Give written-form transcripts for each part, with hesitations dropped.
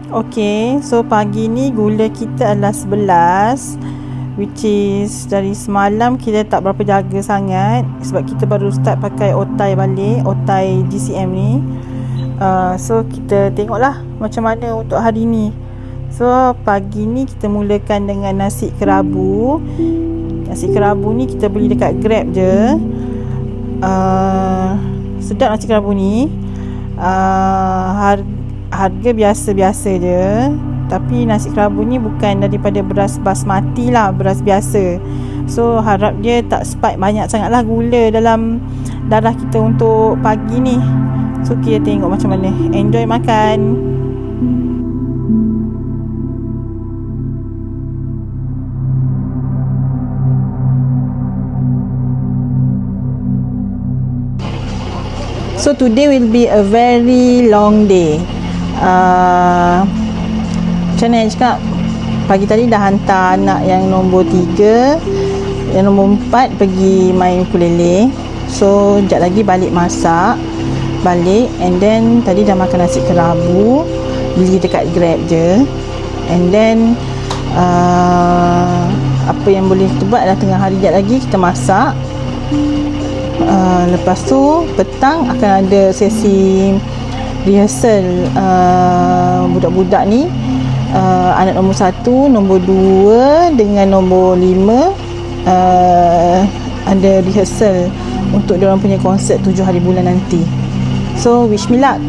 Okay, so pagi ni gula kita adalah 11, which is dari semalam kita tak berapa jaga sangat sebab kita baru start pakai otai balik, otai GCM ni. So kita tengoklah macam mana untuk hari ni. So pagi ni kita mulakan dengan nasi kerabu. Nasi kerabu ni kita beli dekat Grab je. Sedap nasi kerabu ni. Harga biasa-biasa je. Tapi nasi kerabu ni bukan daripada beras basmati lah, beras biasa. So harap dia tak spike banyak sangat lah gula dalam darah kita untuk pagi ni. So kita tengok macam mana. Enjoy makan. So today will be a very long day. Macam mana nak cakap, pagi tadi dah hantar anak yang nombor 3, yang nombor 4 pergi main ukulele. So sekejap lagi balik masak, balik, and then tadi dah makan nasi kerabu, beli dekat Grab je. And then apa yang boleh kita buat adalah tengah hari sekejap lagi kita masak. Lepas tu petang akan ada sesi rehearsal budak-budak ni, anak nombor 1, nombor 2 dengan nombor 5 ada rehearsal untuk diorang punya konsert 7 hari bulan nanti. So wish me luck.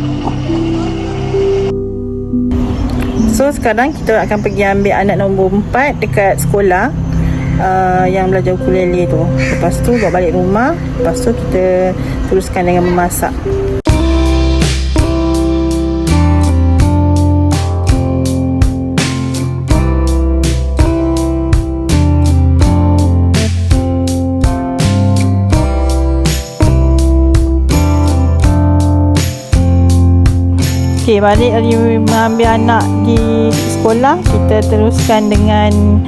So sekarang kita akan pergi ambil anak nombor 4 dekat sekolah yang belajar ukulele tu. Lepas tu bawa balik rumah. Lepas tu kita teruskan dengan memasak. Okay, balik dari mengambil anak di sekolah, kita teruskan dengan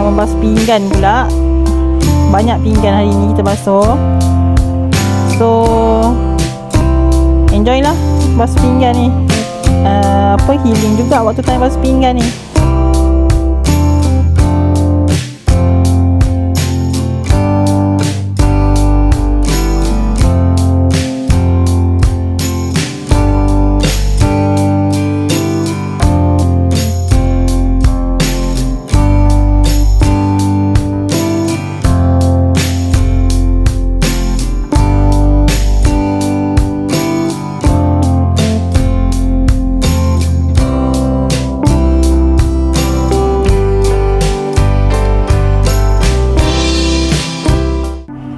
membasuh pinggan pula. Banyak pinggan hari ni kita basuh. So enjoy lah basuh pinggan ni. Healing juga waktu time basuh pinggan ni.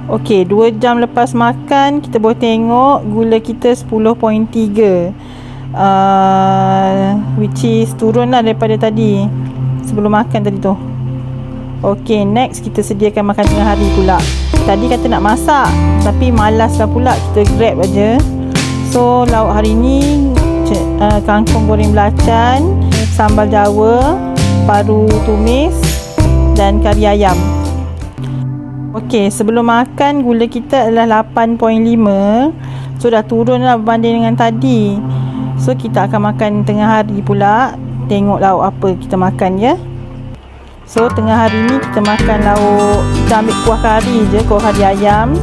Okey, 2 jam lepas makan kita boleh tengok gula kita 10.3, which is turun lah daripada tadi sebelum makan tadi tu. Okey, next kita sediakan makan tengah hari pula. Tadi kata nak masak tapi malas lah pula, kita Grab aja. So lauk hari ni kangkung goreng belacan, sambal Jawa, paru tumis dan kari ayam. Okey, sebelum makan gula kita adalah 8.5. So dah turun lah berbanding dengan tadi. So kita akan makan tengah hari pula. Tengok lauk apa kita makan ya. So tengah hari ni kita makan lauk, kita ambil kuah kari je, kuah kari ayam,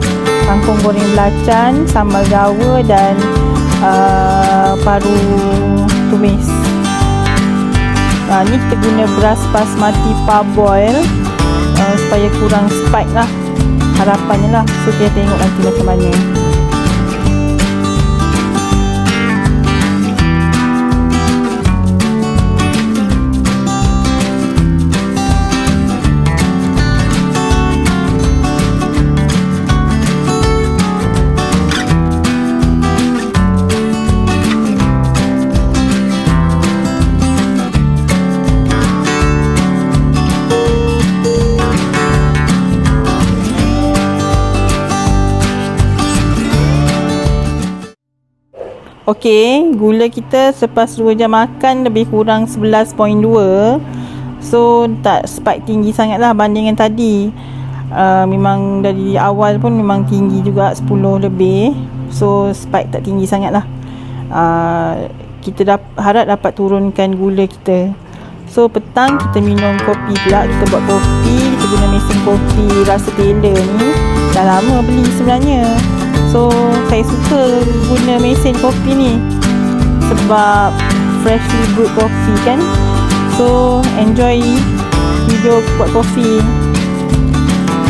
kangkung goreng belacan, sambal Jawa dan paru tumis. Ni kita guna beras basmati parboil supaya kurang spike lah, harapannya lah. So kita tengok nanti macam mana. Okey, gula kita selepas 2 jam makan lebih kurang 11.2. So tak spike tinggi sangat lah banding dengan tadi. Memang dari awal pun memang tinggi juga, 10 lebih. So spike tak tinggi sangat lah. kita harap dapat turunkan gula kita. So petang kita minum kopi pula. Kita buat kopi, kita guna mesin kopi rasa Taylor ni. Dah lama beli sebenarnya. So saya suka guna mesin kopi ni sebab freshly brewed coffee kan. So enjoy video buat kopi.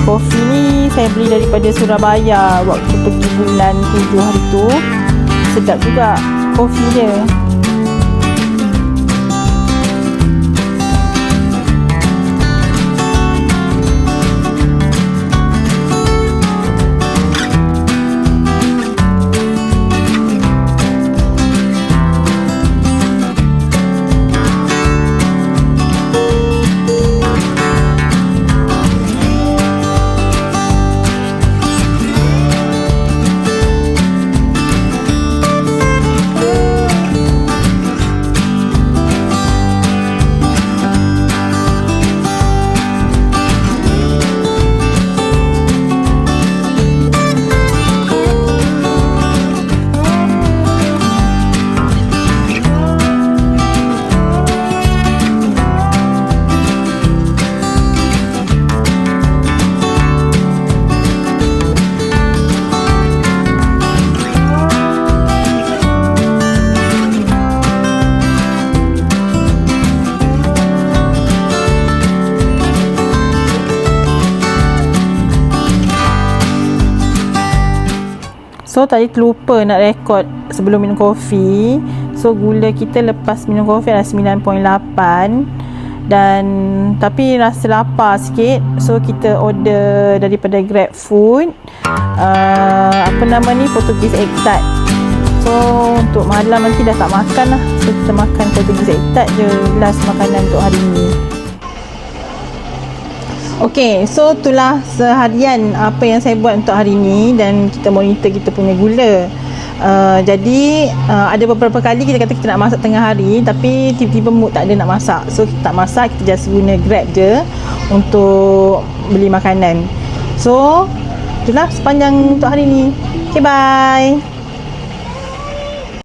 Kopi ni saya beli daripada Surabaya waktu pergi bulan 7 hari tu. Sedap juga kopi dia. So tadi terlupa nak rekod sebelum minum kopi. So gula kita lepas minum kopi adalah 9.8. Dan tapi rasa lapar sikit, so kita order daripada GrabFood Portugese egg tart. So untuk malam nanti dah tak makan lah. So kita makan Portugese egg tart je, last makanan untuk hari ni. Okay, so itulah seharian apa yang saya buat untuk hari ni. Dan kita monitor kita punya gula. Jadi ada beberapa kali kita kata kita nak masak tengah hari, tapi tiba-tiba mood tak ada nak masak. So kita tak masak, kita just guna Grab je untuk beli makanan. So itulah sepanjang untuk hari ni. Okay, bye.